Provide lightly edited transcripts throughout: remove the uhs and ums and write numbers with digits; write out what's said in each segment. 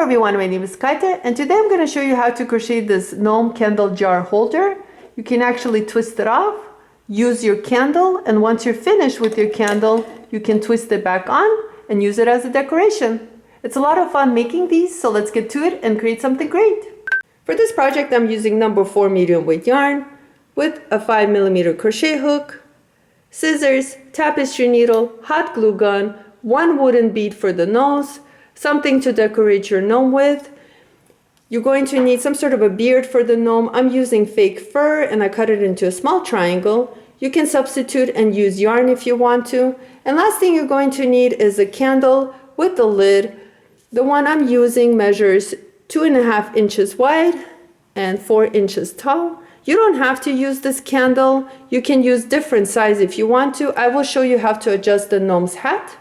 everyone, my name is Kaita, and today I'm going to show you how to crochet this gnome candle jar holder. You can actually twist it off, use your candle, and once you're finished with your candle, you can twist it back on and use it as a decoration. It's a lot of fun making these, so let's get to it and create something great. For this project, I'm using number 4 medium weight yarn with a 5mm crochet hook, scissors, tapestry needle, hot glue gun, one wooden bead for the nose, something to decorate your gnome with. You're going to need some sort of a beard for the gnome. I'm using fake fur and I cut it into a small triangle. You can substitute and use yarn if you want to. And last thing you're going to need is a candle with the lid. The one I'm using measures 2.5 inches wide and 4 inches tall. You don't have to use this candle. You can use different size if you want to. I will show you how to adjust the gnome's hat.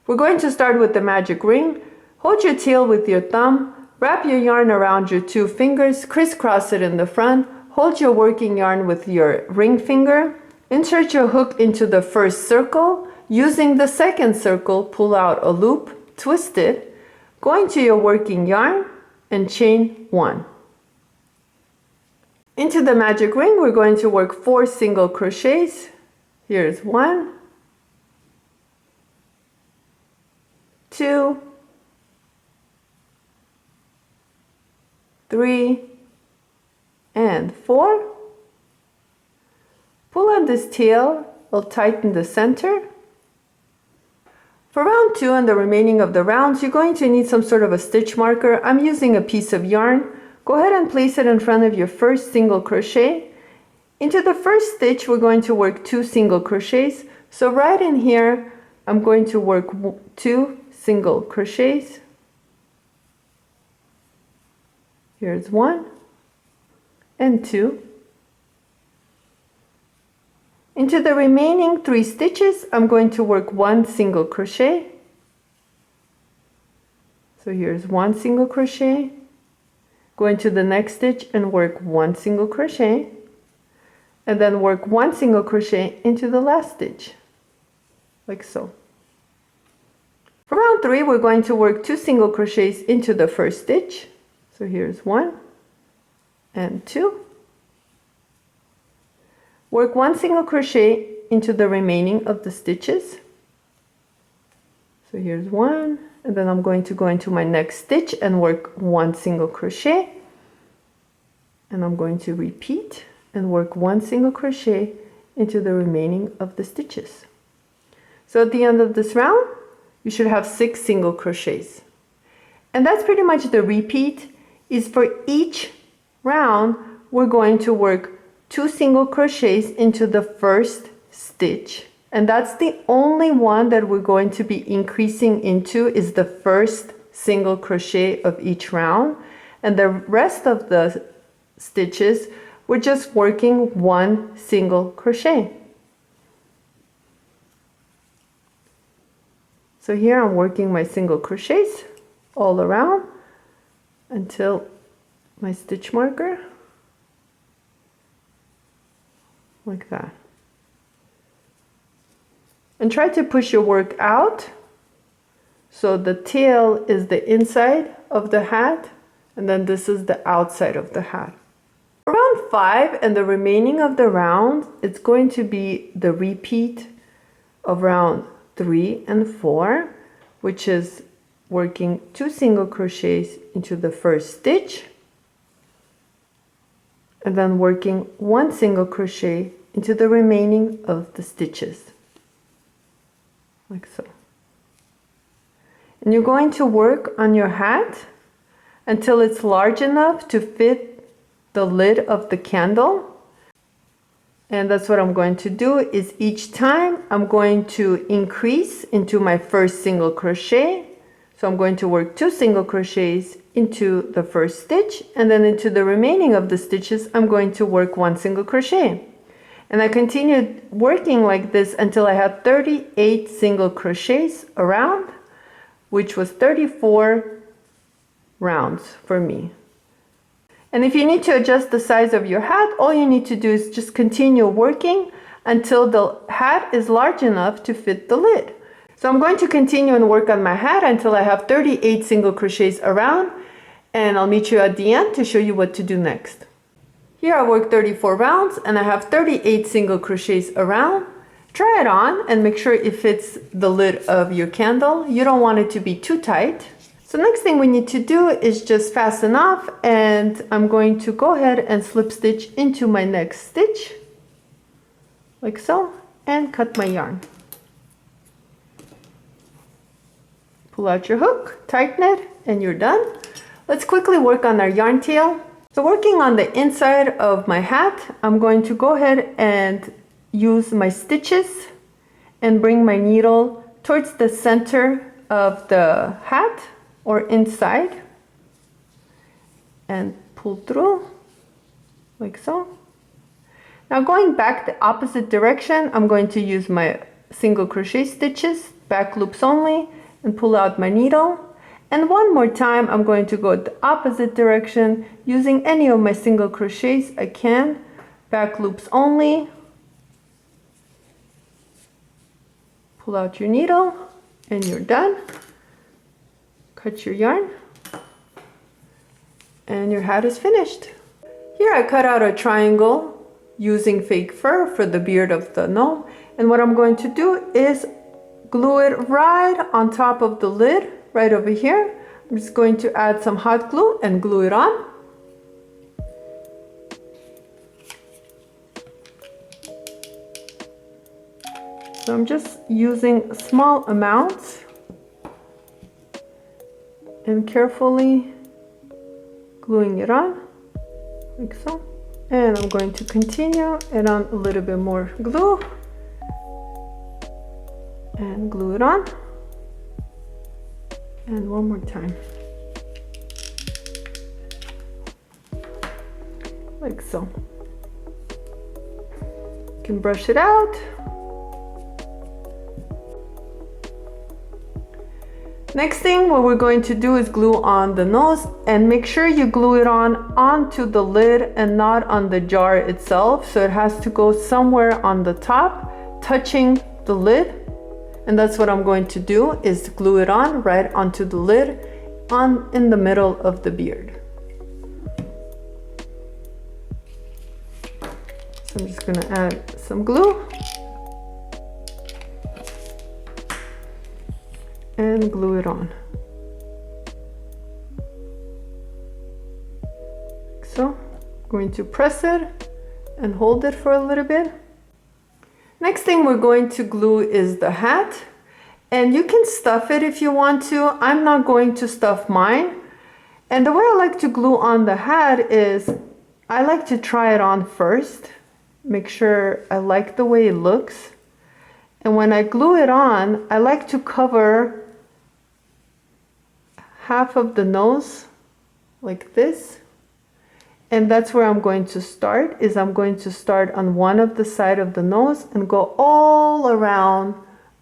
We're going to start with the magic ring. Hold your tail with your thumb, wrap your yarn around your 2 fingers, crisscross it in the front, hold your working yarn with your ring finger, insert your hook into the first circle, using the second circle, pull out a loop, twist it, go into your working yarn and chain 1. Into the magic ring, we're going to work 4 single crochets. Here's 1, 2, 3, and 4. Pull on this tail, it'll tighten the center. For round 2 and the remaining of the rounds, you're going to need some sort of a stitch marker. I'm using a piece of yarn. Go ahead and place it in front of your first single crochet. Into the first stitch, we're going to work 2 single crochets. So right in here, I'm going to work 2 single crochets. Here's 1 and 2. Into the remaining 3 stitches, I'm going to work 1 single crochet. So here's 1 single crochet. Go into the next stitch and work 1 single crochet, and then work 1 single crochet into the last stitch, like so. For round 3, we're going to work 2 single crochets into the first stitch. So here's 1 and 2. Work 1 single crochet into the remaining of the stitches. So here's 1, and then I'm going to go into my next stitch and work 1 single crochet. And I'm going to repeat and work 1 single crochet into the remaining of the stitches. So at the end of this round, you should have 6 single crochets. And that's pretty much the repeat. Is for each round, we're going to work 2 single crochets into the first stitch. And that's the only one that we're going to be increasing into, is the first single crochet of each round. And the rest of the stitches, we're just working 1 single crochet. So here I'm working my single crochets all around until my stitch marker, like that. And try to push your work out so the tail is the inside of the hat, and then this is the outside of the hat. For round 5 and the remaining of the round, it's going to be the repeat of round 3 and 4, which is working 2 single crochets into the first stitch, and then working 1 single crochet into the remaining of the stitches, like so. And you're going to work on your hat until it's large enough to fit the lid of the candle. And that's what I'm going to do, is each time I'm going to increase into my first single crochet. So I'm going to work 2 single crochets into the first stitch, and then into the remaining of the stitches, I'm going to work 1 single crochet. And I continued working like this until I had 38 single crochets around, which was 34 rounds for me. And if you need to adjust the size of your hat, all you need to do is just continue working until the hat is large enough to fit the lid. So I'm going to continue and work on my hat until I have 38 single crochets around, and I'll meet you at the end to show you what to do next. Here I worked 34 rounds and I have 38 single crochets around. Try it on and make sure it fits the lid of your candle. You don't want it to be too tight. So next thing we need to do is just fasten off, and I'm going to go ahead and slip stitch into my next stitch, like so, and cut my yarn. Pull out your hook, tighten it, and you're done. Let's quickly work on our yarn tail. So working on the inside of my hat, I'm going to go ahead and use my stitches and bring my needle towards the center of the hat or inside and pull through like so. Now going back the opposite direction, I'm going to use my single crochet stitches, back loops only, and pull out my needle. And one more time, I'm going to go the opposite direction using any of my single crochets I can, back loops only. Pull out your needle and you're done. Cut your yarn and your hat is finished. Here I cut out a triangle using fake fur for the beard of the gnome, and what I'm going to do is glue it right on top of the lid, right over here. I'm just going to add some hot glue and glue it on. So I'm just using small amounts and carefully gluing it on, like so. And I'm going to continue and on a little bit more glue and glue it on. And one more time, like so. You can brush it out. Next thing, what we're going to do is glue on the nose, and make sure you glue it on onto the lid and not on the jar itself. So it has to go somewhere on the top, touching the lid. And that's what I'm going to do, is glue it on right onto the lid in the middle of the beard. So I'm just going to add some glue and glue it on. So I'm going to press it and hold it for a little bit. Next thing we're going to glue is the hat, and you can stuff it if you want to. I'm not going to stuff mine. And the way I like to glue on the hat is I like to try it on first, make sure I like the way it looks. And when I glue it on, I like to cover half of the nose like this. And that's where I'm going to start, is I'm going to start on one of the side of the nose and go all around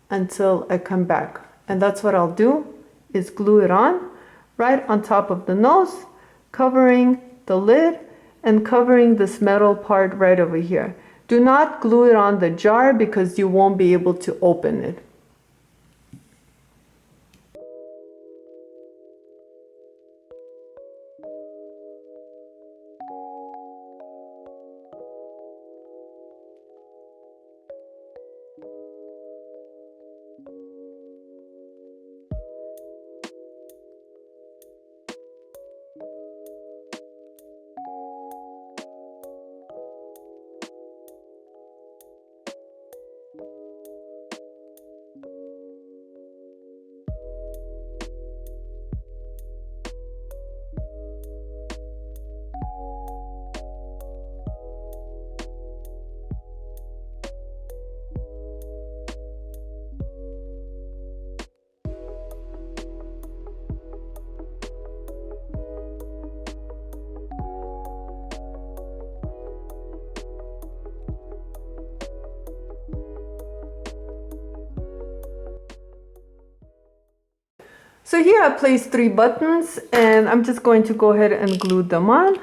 until I come back. And that's what I'll do, is glue it on right on top of the nose, covering the lid and covering this metal part right over here. Do not glue it on the jar because you won't be able to open it. So here I placed 3 buttons, and I'm just going to go ahead and glue them on.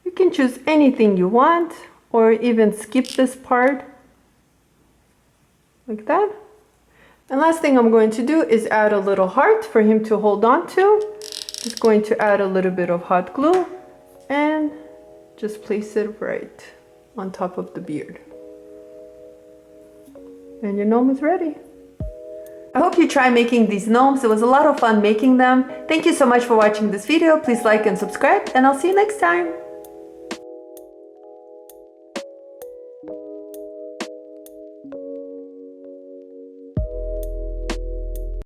You can choose anything you want, or even skip this part. like that. And last thing I'm going to do is add a little heart for him to hold on to. Just going to add a little bit of hot glue and just place it right on top of the beard. And your gnome is ready. I hope you try making these gnomes. It was a lot of fun making them. Thank you so much for watching this video. Please like and subscribe, and I'll see you next time.